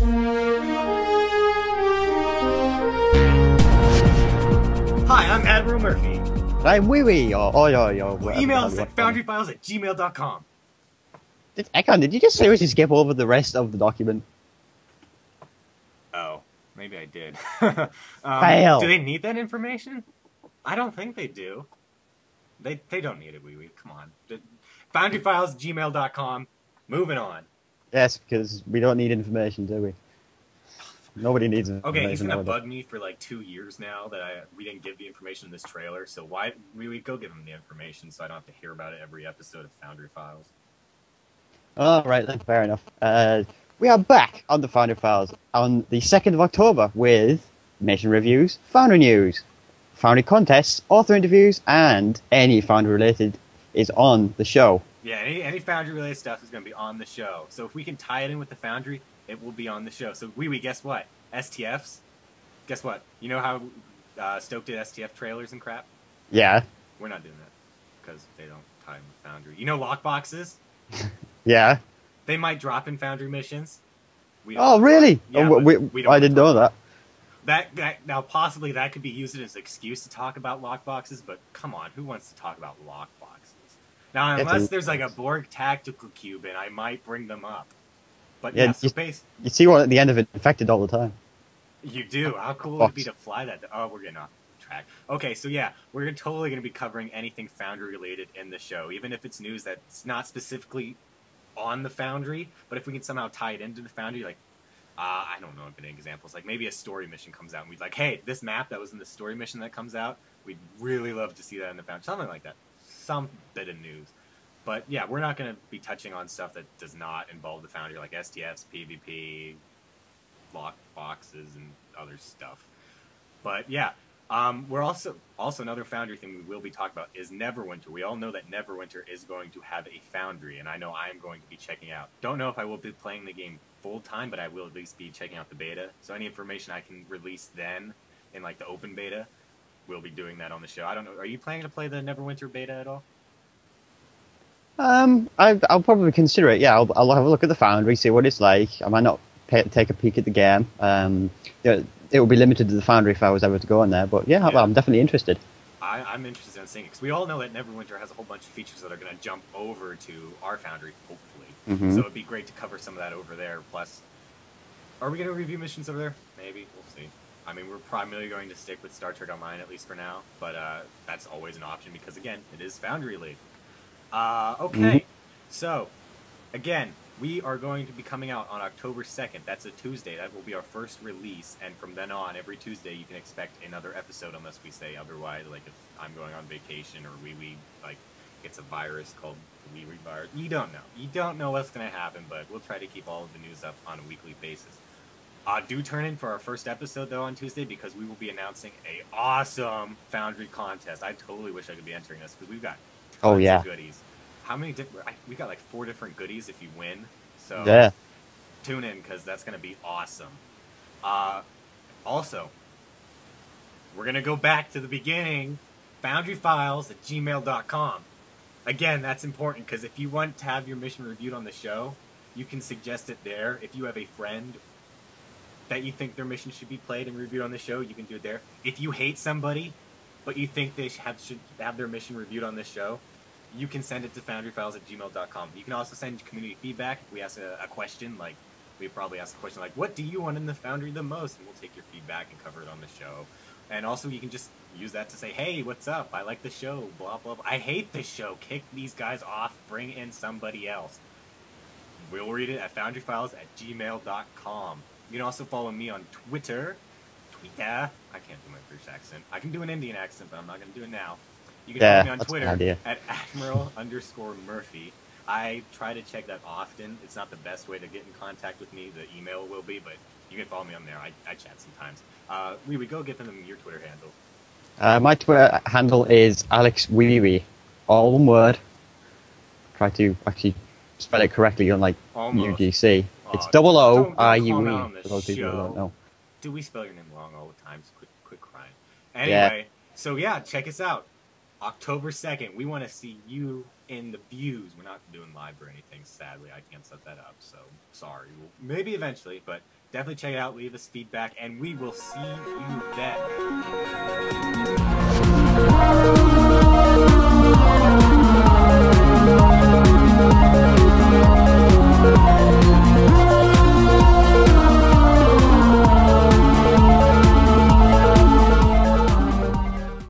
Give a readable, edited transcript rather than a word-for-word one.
Hi, I'm Admiral Murphy. I'm Wee Wee, or Email us at foundryfiles@gmail.com. Ekon, did you just seriously skip over the rest of the document? Oh, maybe I did. Fail. Do they need that information? I don't think they do. They don't need it, Wee Wee. Come on. Foundryfiles@gmail.com. Moving on. Yes, because we don't need information, do we? Nobody needs information. Okay, he's gonna bug me for like 2 years now that we didn't give the information in this trailer. So why we go give him the information so I don't have to hear about it every episode of Foundry Files. All right, then, fair enough. We are back on the Foundry Files on the 2nd of October with mission reviews, Foundry news, Foundry contests, author interviews, and any Foundry related is on the show. Yeah, any Foundry related stuff is going to be on the show. So if we can tie it in with the Foundry, it will be on the show. So Wee, guess what? STFs? Guess what? You know how Stoke did STF trailers and crap? Yeah. We're not doing that because they don't tie in with Foundry. You know lockboxes? Yeah. They might drop in Foundry missions. Oh, really? Yeah, we I didn't know that. Now, possibly that could be used as an excuse to talk about lockboxes, but come on, who wants to talk about lockboxes? Now, unless there's like a Borg tactical cube, and I might bring them up. But yeah, you see one at the end of it infected all the time. You do. How cool would it be to fly that? Oh, we're getting off track. Okay, so yeah, we're totally going to be covering anything Foundry related in the show, even if it's news that's not specifically on the Foundry, but if we can somehow tie it into the Foundry, like, I don't know any examples, like maybe a story mission comes out and we'd like, hey, this map that was in the story mission that comes out, we'd really love to see that in the Foundry, something like that, some bit of news. But yeah, we're not going to be touching on stuff that does not involve the Foundry, like STFs, PvP, lock boxes, and other stuff. But yeah, we're also another Foundry thing we will be talking about is Neverwinter. We all know that Neverwinter is going to have a Foundry, and I know I'm going to be checking out. Don't know if I will be playing the game full time, but I will at least be checking out the beta. So any information I can release then in like the open beta, we'll be doing that on the show. I don't know. Are you planning to play the Neverwinter beta at all? I'll probably consider it. Yeah, I'll have a look at the Foundry, see what it's like. I might not take a peek at the game. It will be limited to the Foundry if I was ever to go on there. But yeah, I'm definitely interested. I'm interested in seeing it because we all know that Neverwinter has a whole bunch of features that are going to jump over to our Foundry, hopefully. So it'd be great to cover some of that over there. Plus, are we going to review missions over there? Maybe. We'll see. I mean, we're primarily going to stick with Star Trek Online, at least for now. But that's always an option because, again, it is Foundry related. Okay, so, again, we are going to be coming out on October 2nd. That's a Tuesday. That will be our first release, and from then on, every Tuesday you can expect another episode unless we say otherwise, like if I'm going on vacation or we like, it's a virus called the Wee virus. You don't know. You don't know what's going to happen, but we'll try to keep all of the news up on a weekly basis. Do turn in for our first episode, though, on Tuesday, because we will be announcing a awesome Foundry contest. I totally wish I could be entering this, because we've got tons of goodies. How many different... We got like 4 different goodies if you win. So yeah, tune in, because that's going to be awesome. Also, we're going to go back to the beginning. Foundryfiles@gmail.com. Again, that's important, because if you want to have your mission reviewed on the show, you can suggest it there. If you have a friend that you think their mission should be played and reviewed on the show, you can do it there. If you hate somebody, but you think they should have their mission reviewed on this show, you can send it to foundryfiles@gmail.com. You can also send community feedback. If we ask a question, like, we probably ask a question like, what do you want in the Foundry the most? And we'll take your feedback and cover it on the show. And also, you can just use that to say, hey, what's up? I like the show, blah, blah, blah. I hate the show. Kick these guys off. Bring in somebody else. We'll read it at foundryfiles@gmail.com. You can also follow me on Twitter. I can't do my British accent. I can do an Indian accent, but I'm not going to do it now. You can follow me on Twitter at Admiral_Murphy. I try to check that often. It's not the best way to get in contact with me. The email will be, but you can follow me on there. I chat sometimes. We would go give them your Twitter handle. My Twitter handle is AlexWeeWee. All one word. Try to actually spell it correctly, unlike UGC. It's OOIUE. For those people who don't know. Do we spell your name wrong all the time? Quit crying. Anyway, so yeah, check us out. October 2nd. We want to see you in the views. We're not doing live or anything, sadly. I can't set that up, so sorry. Maybe eventually, but definitely check it out. Leave us feedback, and we will see you then.